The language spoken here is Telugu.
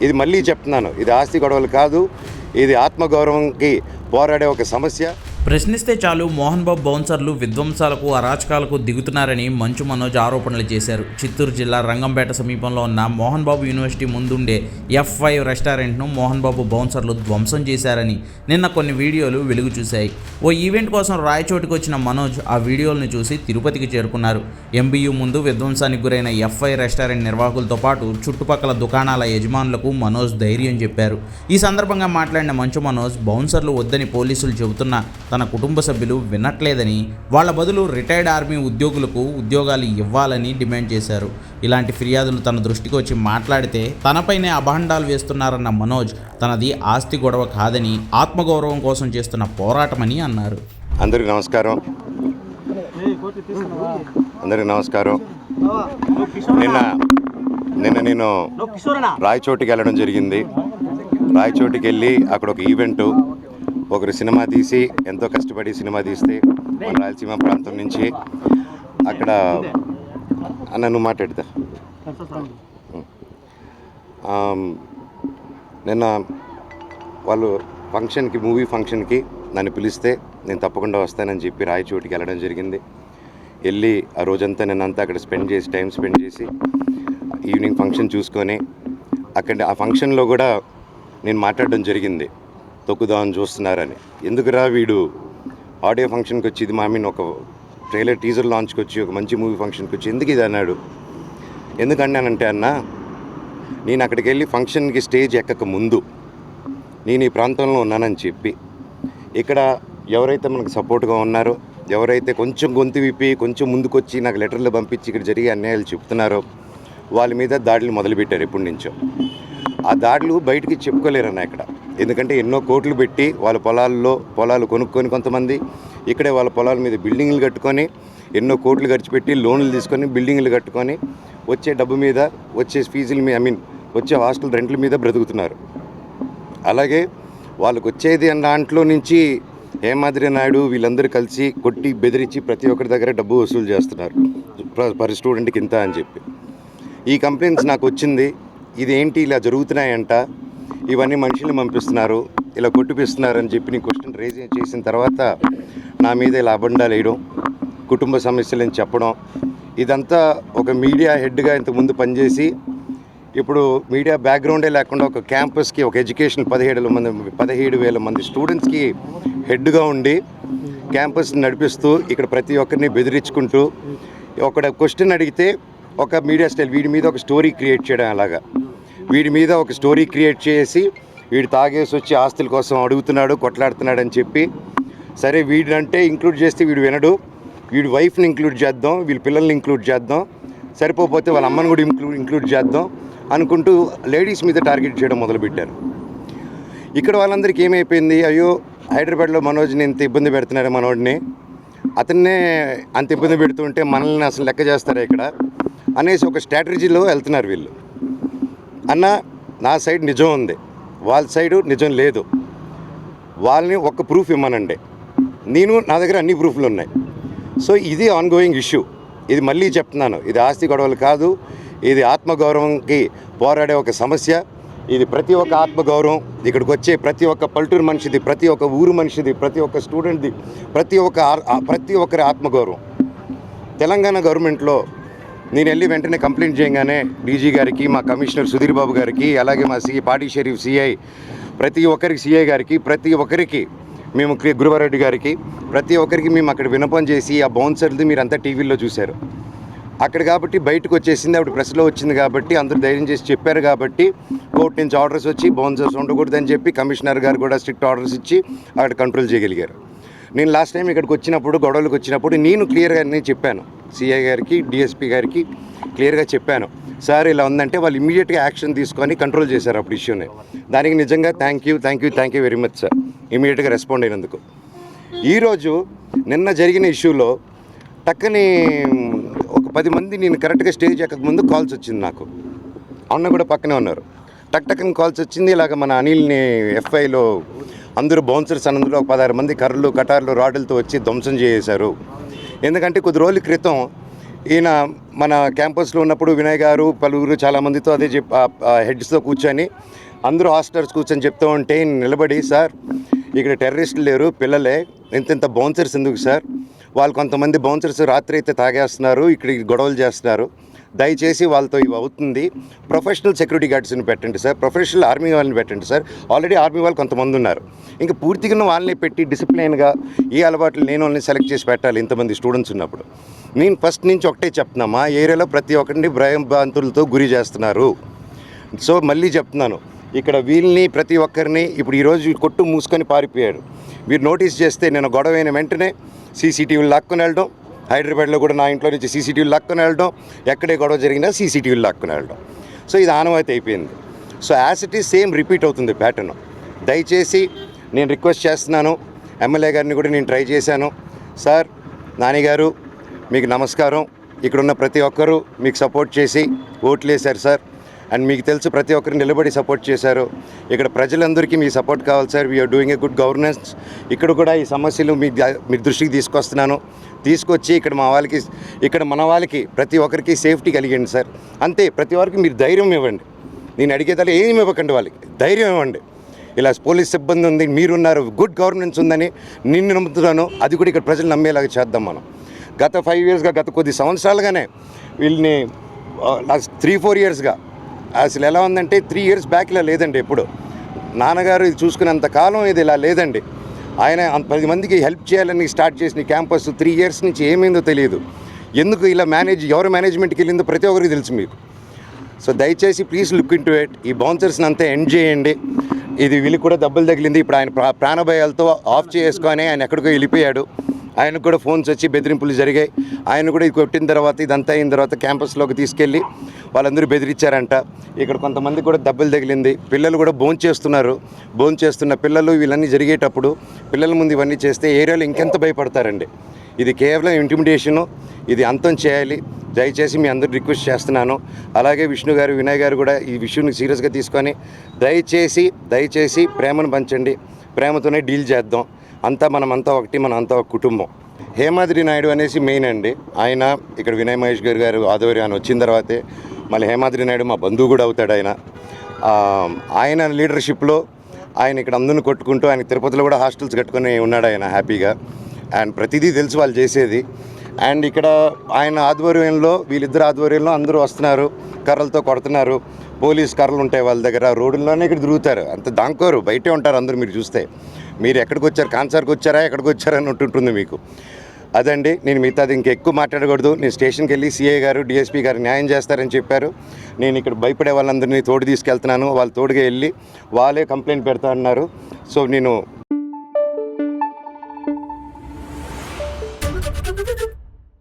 ఇది మళ్ళీ చెప్తున్నాను, ఇది ఆస్తి గొడవలు కాదు, ఇది ఆత్మగౌరవంకి పోరాడే ఒక సమస్య. ప్రశ్నిస్తే చాలు మోహన్ బాబు బౌన్సర్లు విధ్వంసాలకు అరాచకాలకు దిగుతున్నారని మంచు మనోజ్ ఆరోపణలు చేశారు. చిత్తూరు జిల్లా రంగంపేట సమీపంలో ఉన్న మోహన్ బాబు యూనివర్సిటీ ముందుండే F5 రెస్టారెంట్ను మోహన్ బాబు బౌన్సర్లు ధ్వంసం చేశారని నిన్న కొన్ని వీడియోలు వెలుగు చూశాయి. ఓ ఈవెంట్ కోసం రాయచోటికి వచ్చిన మనోజ్ ఆ వీడియోలను చూసి తిరుపతికి చేరుకున్నారు. MBU ముందు విధ్వంసానికి గురైన F5 రెస్టారెంట్ నిర్వాహకులతో పాటు చుట్టుపక్కల దుకాణాల యజమానులకు మనోజ్ ధైర్యం చెప్పారు. ఈ సందర్భంగా మాట్లాడిన మంచు మనోజ్ బౌన్సర్లు వద్దని పోలీసులు చెబుతున్నా తన కుటుంబ సభ్యులు వినట్లేదని, వాళ్ల బదులు రిటైర్డ్ ఆర్మీ ఉద్యోగులకు ఉద్యోగాలు ఇవ్వాలని డిమాండ్ చేశారు. ఇలాంటి ఫిర్యాదులు తన దృష్టికి వచ్చి మాట్లాడితే తనపైనే అభాండాలు వేస్తున్నారన్న మనోజ్ తనది ఆస్తి గొడవ కాదని, ఆత్మగౌరవం కోసం చేస్తున్న పోరాటమని అన్నారు. అందరికీ నమస్కారం. నిన్న నేను రాయచోటికి వెళ్ళడం జరిగింది. రాయచోటికి వెళ్ళి అక్కడ ఒక ఈవెంటు, ఒకరు సినిమా తీసి ఎంతో కష్టపడి సినిమా తీస్తే మన రాయలసీమ ప్రాంతం నుంచి అక్కడ నన్ను మాట్లాడతా నిన్న వాళ్ళు ఫంక్షన్కి, మూవీ ఫంక్షన్కి నన్ను పిలిస్తే నేను తప్పకుండా వస్తానని చెప్పి రాయచోటికి వెళ్ళడం జరిగింది. వెళ్ళి ఆ రోజంతా నేనంతా అక్కడ టైం స్పెండ్ చేసి ఈవినింగ్ ఫంక్షన్ చూసుకొని అక్కడ ఆ ఫంక్షన్లో కూడా నేను మాట్లాడడం జరిగింది, తొక్కుదామని చూస్తున్నారని. ఎందుకురా వీడు ఆడియో ఫంక్షన్కి వచ్చి, ఇది ఒక ట్రైలర్ టీజర్ లాంచ్కి వచ్చి, ఒక మంచి మూవీ ఫంక్షన్కి వచ్చి ఎందుకు ఇది అన్నాడు. ఎందుకన్నానంటే అన్న, నేను అక్కడికి వెళ్ళి ఫంక్షన్కి స్టేజ్ ఎక్కక ముందు నేను ఈ ప్రాంతంలో ఉన్నానని చెప్పి, ఇక్కడ ఎవరైతే మనకు సపోర్ట్గా ఉన్నారో, ఎవరైతే కొంచెం గొంతు విప్పి కొంచెం ముందుకొచ్చి నాకు లెటర్లు పంపించి ఇక్కడ జరిగే అన్యాయాలు చెప్తున్నారో వాళ్ళ మీద దాడులు మొదలుపెట్టారు ఎప్పటి నుంచో. ఆ దాడులు బయటికి చెప్పుకోలేరన్న ఇక్కడ. ఎందుకంటే ఎన్నో కోట్లు పెట్టి వాళ్ళ పొలాలు కొనుక్కొని, కొంతమంది ఇక్కడే వాళ్ళ పొలాల మీద బిల్డింగ్లు కట్టుకొని, ఎన్నో కోట్లు ఖర్చు పెట్టి లోన్లు తీసుకొని బిల్డింగ్లు కట్టుకొని వచ్చే డబ్బు మీద, వచ్చే ఫీజుల మీద, వచ్చే హాస్టల్ రెంట్ల మీద బ్రతుకుతున్నారు. అలాగే వాళ్ళకు వచ్చేది అన్న దాంట్లో నుంచి హేమాద్రి నాయుడు వీళ్ళందరూ కలిసి కొట్టి బెదిరించి ప్రతి ఒక్కరి దగ్గర డబ్బు వసూలు చేస్తున్నారు, పర్ స్టూడెంట్కి ఇంత అని చెప్పి. ఈ కంప్లైంట్స్ నాకు వచ్చింది, ఇదేంటి ఇలా జరుగుతున్నాయంట, ఇవన్నీ మనుషులు పంపిస్తున్నారు, ఇలా కొట్టిపిస్తున్నారు అని చెప్పి నేను క్వశ్చన్ రేజ్ చేసిన తర్వాత నా మీద ఇలా అబండాలు వేయడం, కుటుంబ సమస్యలని చెప్పడం, ఇదంతా ఒక మీడియా హెడ్గా ఇంతకుముందు పనిచేసి ఇప్పుడు మీడియా బ్యాక్గ్రౌండే లేకుండా ఒక క్యాంపస్కి, ఒక ఎడ్యుకేషన్ 17,000 మంది స్టూడెంట్స్కి హెడ్గా ఉండి క్యాంపస్ని నడిపిస్తూ ఇక్కడ ప్రతి ఒక్కరిని బెదిరించుకుంటూ, ఒక క్వశ్చన్ అడిగితే ఒక మీడియా స్టైల్, వీడి మీద ఒక స్టోరీ క్రియేట్ చేయడం, అలాగా వీడి మీద ఒక స్టోరీ క్రియేట్ చేసి వీడు తాగేసి వచ్చి ఆస్తుల కోసం అడుగుతున్నాడు, కొట్లాడుతున్నాడు అని చెప్పి, సరే వీడినంటే ఇంక్లూడ్ చేస్తే వీడు వినడు, వీడి వైఫ్ని ఇంక్లూడ్ చేద్దాం, వీళ్ళ పిల్లల్ని ఇంక్లూడ్ చేద్దాం, సరిపోతే వాళ్ళ అమ్మని కూడా ఇంక్లూడ్ చేద్దాం అనుకుంటూ లేడీస్ మీద టార్గెట్ చేయడం మొదలుపెట్టారు. ఇక్కడ వాళ్ళందరికీ ఏమైపోయింది, అయ్యో హైదరాబాద్లో మనోజ్ని ఇంత ఇబ్బంది పెడుతున్నారు, మనోడిని అతన్నే అంత ఇబ్బంది పెడుతుంటే మనల్ని అసలు లెక్క చేస్తారా ఇక్కడ అనేసి ఒక స్ట్రాటజీలో వెళ్తున్నారు వీళ్ళు. అన్న, నా సైడ్ నిజం ఉంది, వాళ్ళ సైడు నిజం లేదు, వాళ్ళని ఒక్క ప్రూఫ్ ఇమ్మనండి, నా దగ్గర అన్ని ప్రూఫ్లు ఉన్నాయి. సో ఇది ఆన్గోయింగ్ ఇష్యూ. ఇది మళ్ళీ చెప్తున్నాను, ఇది ఆస్తి గొడవలు కాదు, ఇది ఆత్మగౌరవంకి పోరాడే ఒక సమస్య. ఇది ప్రతి ఒక్క ఆత్మగౌరవం, ఇక్కడికి వచ్చే ప్రతి ఒక్క పల్లెటూరు మనిషిది, ప్రతి ఒక్క ఊరు మనిషిది, ప్రతి ఒక్క స్టూడెంట్ది, ప్రతి ఒక్కరి ఆత్మగౌరవం. తెలంగాణ గవర్నమెంట్లో నేను వెళ్ళి వెంటనే కంప్లైంట్ చేయగానే డీజీ గారికి, మా కమిషనర్ సుధీర్ బాబు గారికి, అలాగే మా పాటి షరీఫ్ సిఐ, ప్రతి ఒక్కరికి సిఐ గారికి, ప్రతి ఒక్కరికి మేము గురువారెడ్డి గారికి, ప్రతి ఒక్కరికి మేము అక్కడ విన్నపం చేసి ఆ బౌన్సర్ది మీరంతా టీవీల్లో చూశారు అక్కడ. కాబట్టి బయటకు వచ్చేసింది, అప్పుడు ప్రెస్లో వచ్చింది కాబట్టి అందరూ ధైర్యం చేసి చెప్పారు కాబట్టి కోర్టు నుంచి ఆర్డర్స్ వచ్చి బౌన్సర్స్ ఉండకూడదని చెప్పి కమిషనర్ గారు కూడా స్ట్రిక్ట్ ఆర్డర్స్ ఇచ్చి అక్కడ కంట్రోల్ చేయగలిగారు. నేను లాస్ట్ టైం ఇక్కడికి వచ్చినప్పుడు, గొడవలకు వచ్చినప్పుడు నేను క్లియర్గా నేను చెప్పాను, సిఐ గారికి, డిఎస్పీ గారికి క్లియర్గా చెప్పాను, సార్ ఇలా ఉందంటే వాళ్ళు ఇమీడియట్గా యాక్షన్ తీసుకొని కంట్రోల్ చేశారు అప్పుడు ఇష్యూని. దానికి నిజంగా thank you very much sir, ఇమీడియట్గా రెస్పాండ్ అయినందుకు. ఈరోజు నిన్న జరిగిన ఇష్యూలో టక్కని ఒక 10 మంది, నేను కరెక్ట్గా స్టేజ్ ఎక్కక ముందు కాల్స్ వచ్చింది నాకు, అన్న కూడా పక్కనే ఉన్నారు, టక్కని కాల్స్ వచ్చింది, ఇలాగ మన అనిల్ని F5లో అందరూ బౌన్సర్స్ అన్నందులో ఒక 16 మంది కర్రలు, కటార్లు, రాడ్లతో వచ్చి ధ్వంసం చేశారు. ఎందుకంటే కొద్ది రోజుల క్రితం ఈయన మన క్యాంపస్లో ఉన్నప్పుడు వినయ్ గారు పలువురు చాలామందితో అదే హెడ్స్తో కూర్చొని అందరూ హాస్టల్స్ కూర్చొని చెప్తూ ఉంటే ఈయన నిలబడి, సార్ ఇక్కడ టెర్రరిస్టులు లేరు, పిల్లలే, ఇంత బౌన్సర్స్ ఎందుకు సార్, వాళ్ళు కొంతమంది బౌన్సర్స్ రాత్రి అయితే తాగేస్తున్నారు, ఇక్కడ గొడవలు చేస్తున్నారు, దయచేసి వాళ్ళతో ఇవి అవుతుంది, ప్రొఫెషనల్ సెక్యూరిటీ గార్డ్స్ని పెట్టండి సార్, ప్రొఫెషనల్ ఆర్మీ వాళ్ళని పెట్టండి సార్, ఆల్రెడీ ఆర్మీ వాళ్ళు కొంతమంది ఉన్నారు, ఇంకా పూర్తిగా వాళ్ళని పెట్టి డిసిప్లైన్గా ఈ అలవాట్లు లేని వాళ్ళని సెలెక్ట్ చేసి పెట్టాలి ఇంతమంది స్టూడెంట్స్ ఉన్నప్పుడు. నేను ఫస్ట్ నుంచి ఒకటే చెప్తున్నా, మా ఏరియాలో ప్రతి ఒక్కరిని భయభ్రాంతులతో గురి చేస్తున్నారు. సో మళ్ళీ చెప్తున్నాను, ఇక్కడ వీళ్ళని ప్రతి ఒక్కరిని ఇప్పుడు ఈరోజు కొట్టు మూసుకొని పారిపోయాడు, మీరు నోటీస్ చేస్తే నేను గొడవ అయిన వెంటనే సీసీటీవీలు లాక్కొని వెళ్ళడం, హైదరాబాద్లో కూడా నా ఇంట్లో నుంచి సీసీటీవీలు లాక్కొని వెళ్ళడం, ఎక్కడే గొడవ జరిగినా సీసీటీవీలు లాక్కొని వెళ్ళడం. సో ఇది ఆనవాయితీ అయిపోయింది. So as it is same repeat అవుతుంది ప్యాటర్న్. దయచేసి నేను రిక్వెస్ట్ చేస్తున్నాను, ఎమ్మెల్యే గారిని కూడా నేను ట్రై చేశాను, సార్ నానిగారు మీకు నమస్కారం, ఇక్కడున్న ప్రతి ఒక్కరూ మీకు సపోర్ట్ చేసి ఓట్లు వేశారు సార్, అండ్ మీకు తెలుసు ప్రతి ఒక్కరు నిలబడి సపోర్ట్ చేశారు, ఇక్కడ ప్రజలందరికీ మీ సపోర్ట్ కావాలి sir, we are doing a good governance. ఇక్కడ కూడా ఈ సమస్యలు మీ దృష్టికి తీసుకొస్తున్నాను, తీసుకొచ్చి ఇక్కడ మన వాళ్ళకి ప్రతి ఒక్కరికి సేఫ్టీ కలిగండి సార్, అంతే. ప్రతి ఒక్కరికి మీరు ధైర్యం ఇవ్వండి, నేను అడిగేదాన్ని ఏమి ఇవ్వకండి, వాళ్ళకి ధైర్యం ఇవ్వండి. ఇలా పోలీస్ సిబ్బంది ఉంది, మీరున్నారు, గుడ్ గవర్నెన్స్ ఉందని నిన్ను నమ్ముతున్నాను, అది కూడా ఇక్కడ ప్రజలు నమ్మేలాగా చేద్దాం మనం. గత 5 yearsగా, గత కొద్ది సంవత్సరాలుగానే వీళ్ళని 3-4 yearsగా అసలు ఎలా ఉందంటే 3 years బ్యాక్ ఇలా లేదండి. ఎప్పుడు నాన్నగారు ఇది చూసుకునేంత కాలం ఇది ఇలా లేదండి. ఆయన 10 మందికి హెల్ప్ చేయాలని స్టార్ట్ చేసిన క్యాంపస్ 3 years నుంచి ఏమైందో తెలియదు. ఎందుకు ఇలా ఎవరు మేనేజ్మెంట్కి వెళ్ళిందో ప్రతి ఒక్కరికి తెలుసు మీకు. సో దయచేసి please look in to it. ఈ బౌన్సర్స్ని అంతా ఎండ్ చేయండి. ఇది వీళ్ళకి కూడా దెబ్బలు తగిలింది. ఇప్పుడు ఆయన ప్రాణభయాలతో ఆఫ్ చేసుకొని ఆయన ఎక్కడికో వెళ్ళిపోయాడు. ఆయనకు కూడా ఫోన్స్ వచ్చి బెదిరింపులు జరిగాయి. ఆయన కూడా ఇది కొట్టిన తర్వాత, ఇదంతా అయిన తర్వాత క్యాంపస్లోకి తీసుకెళ్ళి వాళ్ళందరూ బెదిరించారంట. ఇక్కడ కొంతమంది కూడా దెబ్బలు తగిలింది. పిల్లలు కూడా భోంచేస్తున్న పిల్లలు వీళ్ళన్నీ జరిగేటప్పుడు పిల్లల ముందు ఇవన్నీ చేస్తే ఏరియాలో ఇంకెంత భయపడతారండి. ఇది కేవలం ఇంటిమిడేషను, ఇది అంతం చేయాలి. దయచేసి మీ అందరూ రిక్వెస్ట్ చేస్తున్నాను. అలాగే విష్ణు గారు, వినయ్ గారు కూడా ఈ విషయాన్ని సీరియస్గా తీసుకొని దయచేసి ప్రేమను పంచండి, ప్రేమతోనే డీల్ చేద్దాం. మనమంతా ఒకటి, మనంతా ఒక కుటుంబం. హేమాద్రి నాయుడు అనేసి మెయిన్ అండి. ఆయన ఇక్కడ వినయ్ మహేష్ గారు ఆధ్వర్యాన్ని వచ్చిన తర్వాతే మళ్ళీ హేమాద్రి నాయుడు మా బంధువు కూడా అవుతాడు. ఆయన లీడర్షిప్లో ఆయన ఇక్కడ అందరిని కొట్టుకుంటూ, ఆయన తిరుపతిలో కూడా హాస్టల్స్ కట్టుకొని ఉన్నాడు ఆయన హ్యాపీగా. అండ్ ప్రతిదీ తెలుసు వాళ్ళు చేసేది. అండ్ ఇక్కడ ఆయన ఆధ్వర్యంలో, వీళ్ళిద్దరు ఆధ్వర్యంలో అందరూ వస్తున్నారు, కర్రలతో కొడుతున్నారు. పోలీస్ కర్రలు ఉంటాయి వాళ్ళ దగ్గర, రోడ్డుల్లోనే ఇక్కడ తిరుగుతారు, అంత దాంకోరు, బయటే ఉంటారు అందరూ. మీరు చూస్తే మీరు ఎక్కడికి వచ్చారు, కాన్సార్కి వచ్చారా, ఎక్కడికి వచ్చారని ఉంటుంటుంది మీకు. అదండి, నేను మిగతాది ఇంకెక్కువ మాట్లాడకూడదు. నేను స్టేషన్కి వెళ్ళి సిఐ గారు, డిఎస్పీ గారు న్యాయం చేస్తారని చెప్పారు. నేను ఇక్కడ భయపడే వాళ్ళందరినీ తోడు తీసుకెళ్తున్నాను. వాళ్ళు తోడుగా వెళ్ళి వాళ్ళే కంప్లైంట్ పెడతా అన్నారు. సో నేను